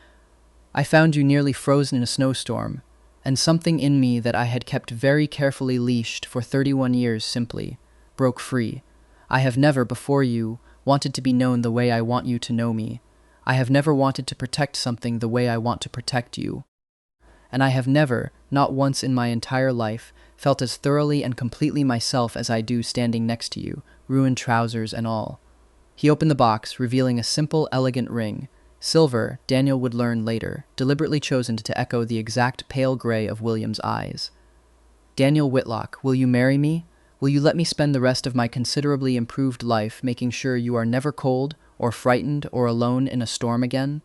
I found you nearly frozen in a snowstorm, and something in me that I had kept very carefully leashed for 31 years simply broke free. I have never, before you, wanted to be known the way I want you to know me. I have never wanted to protect something the way I want to protect you. And I have never, not once in my entire life, felt as thoroughly and completely myself as I do standing next to you, ruined trousers and all. He opened the box, revealing a simple, elegant ring. Silver, Daniel would learn later, deliberately chosen to echo the exact pale gray of William's eyes. Daniel Whitlock, will you marry me? Will you let me spend the rest of my considerably improved life making sure you are never cold, or frightened, or alone in a storm again?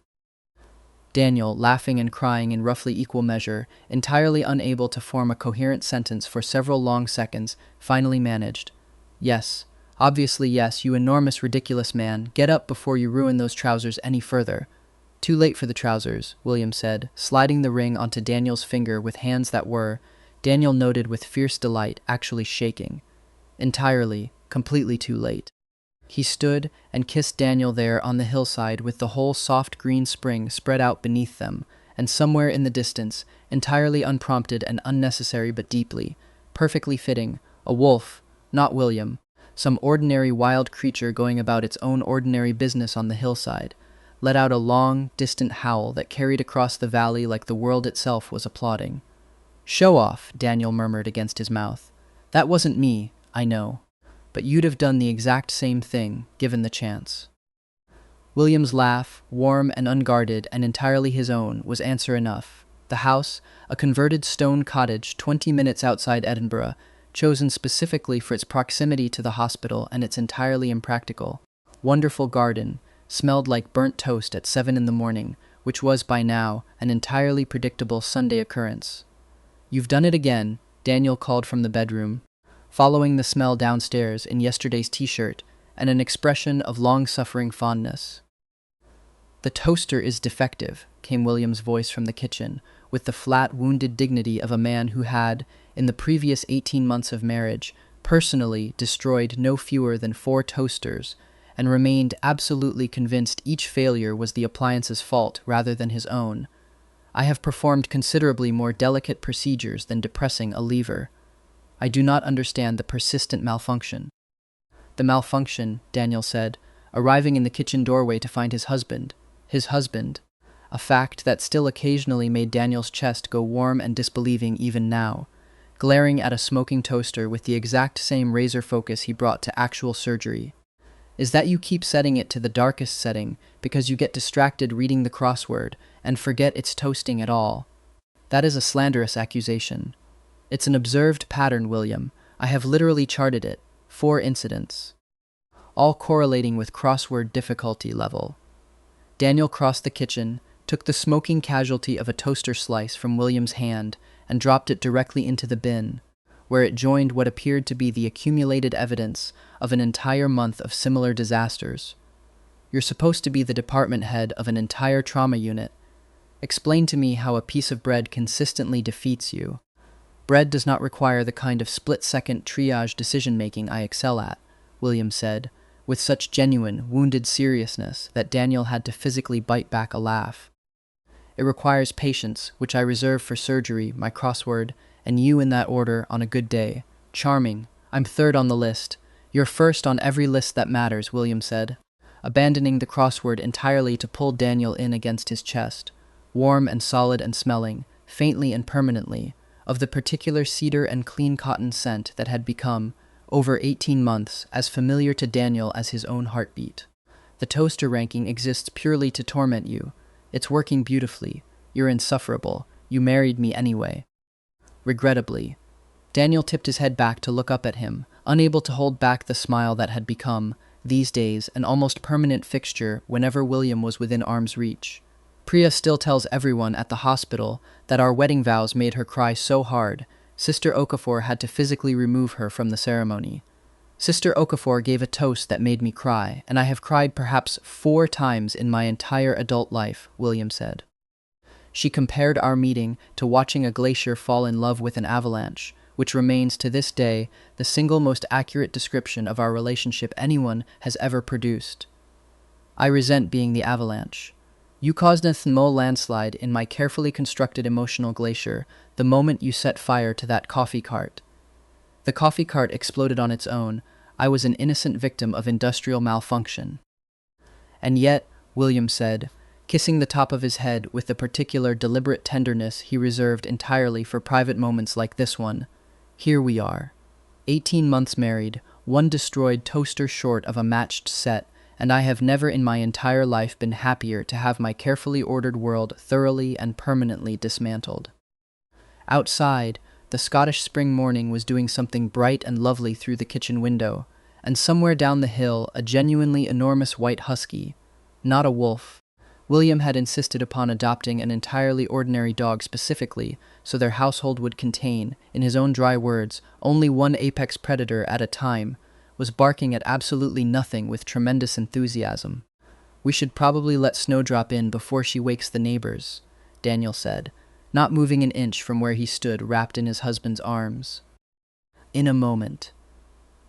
Daniel, laughing and crying in roughly equal measure, entirely unable to form a coherent sentence for several long seconds, finally managed. Yes, obviously yes, you enormous ridiculous man, get up before you ruin those trousers any further. Too late for the trousers, William said, sliding the ring onto Daniel's finger with hands that were, Daniel noted with fierce delight, actually shaking. Entirely, completely too late. He stood and kissed Daniel there on the hillside with the whole soft green spring spread out beneath them, and somewhere in the distance, entirely unprompted and unnecessary but deeply, perfectly fitting, a wolf, not William, some ordinary wild creature going about its own ordinary business on the hillside, let out a long, distant howl that carried across the valley like the world itself was applauding. Show off, Daniel murmured against his mouth. That wasn't me, I know. But you'd have done the exact same thing, given the chance. William's laugh, warm and unguarded and entirely his own, was answer enough. The house, a converted stone cottage 20 minutes outside Edinburgh, chosen specifically for its proximity to the hospital and its entirely impractical, wonderful garden, smelled like burnt toast at 7 in the morning, which was by now an entirely predictable Sunday occurrence. You've done it again, Daniel called from the bedroom, following the smell downstairs in yesterday's t-shirt and an expression of long-suffering fondness. The toaster is defective, came William's voice from the kitchen, with the flat, wounded dignity of a man who had, in the previous 18 months of marriage, personally destroyed no fewer than 4 toasters, and remained absolutely convinced each failure was the appliance's fault rather than his own. I have performed considerably more delicate procedures than depressing a lever. I do not understand the persistent malfunction. The malfunction, Daniel said, arriving in the kitchen doorway to find his husband, a fact that still occasionally made Daniel's chest go warm and disbelieving even now, glaring at a smoking toaster with the exact same razor focus he brought to actual surgery. Is that you keep setting it to the darkest setting because you get distracted reading the crossword and forget it's toasting at all? That is a slanderous accusation. It's an observed pattern, William. I have literally charted it. 4 incidents, all correlating with crossword difficulty level. Daniel crossed the kitchen, took the smoking casualty of a toaster slice from William's hand, and dropped it directly into the bin, where it joined what appeared to be the accumulated evidence of an entire month of similar disasters. You're supposed to be the department head of an entire trauma unit. Explain to me how a piece of bread consistently defeats you. Bread does not require the kind of split-second triage decision-making I excel at, William said, with such genuine, wounded seriousness that Daniel had to physically bite back a laugh. It requires patience, which I reserve for surgery, my crossword, and you in that order on a good day. Charming. I'm 3rd on the list. You're 1st on every list that matters, William said, abandoning the crossword entirely to pull Daniel in against his chest, warm and solid and smelling, faintly and permanently, of the particular cedar and clean cotton scent that had become, over 18 months, as familiar to Daniel as his own heartbeat. The toaster ranking exists purely to torment you. It's working beautifully. You're insufferable. You married me anyway. Regrettably, Daniel tipped his head back to look up at him, unable to hold back the smile that had become, these days, an almost permanent fixture whenever William was within arm's reach. Priya still tells everyone at the hospital that our wedding vows made her cry so hard, Sister Okafor had to physically remove her from the ceremony. Sister Okafor gave a toast that made me cry, and I have cried perhaps 4 times in my entire adult life, William said. She compared our meeting to watching a glacier fall in love with an avalanche, which remains to this day the single most accurate description of our relationship anyone has ever produced. I resent being the avalanche. You caused a small landslide in my carefully constructed emotional glacier the moment you set fire to that coffee cart. The coffee cart exploded on its own. I was an innocent victim of industrial malfunction. And yet, William said, kissing the top of his head with the particular deliberate tenderness he reserved entirely for private moments like this one, here we are. 18 months married, 1 destroyed toaster short of a matched set, and I have never in my entire life been happier to have my carefully ordered world thoroughly and permanently dismantled. Outside, the Scottish spring morning was doing something bright and lovely through the kitchen window, and somewhere down the hill a genuinely enormous white husky, not a wolf. William had insisted upon adopting an entirely ordinary dog specifically, so their household would contain, in his own dry words, only 1 apex predator at a time, was barking at absolutely nothing with tremendous enthusiasm. We should probably let Snowdrop in before she wakes the neighbors, Daniel said, not moving an inch from where he stood wrapped in his husband's arms. In a moment.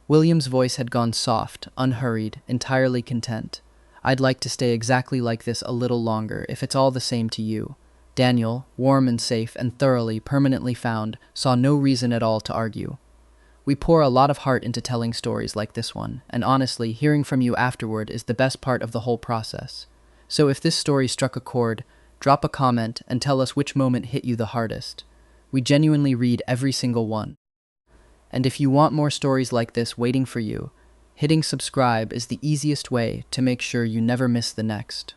William's voice had gone soft, unhurried, entirely content. I'd like to stay exactly like this a little longer, if it's all the same to you. Daniel, warm and safe and thoroughly, permanently found, saw no reason at all to argue. We pour a lot of heart into telling stories like this one, and honestly, hearing from you afterward is the best part of the whole process. So if this story struck a chord, drop a comment and tell us which moment hit you the hardest. We genuinely read every single one. And if you want more stories like this waiting for you, hitting subscribe is the easiest way to make sure you never miss the next.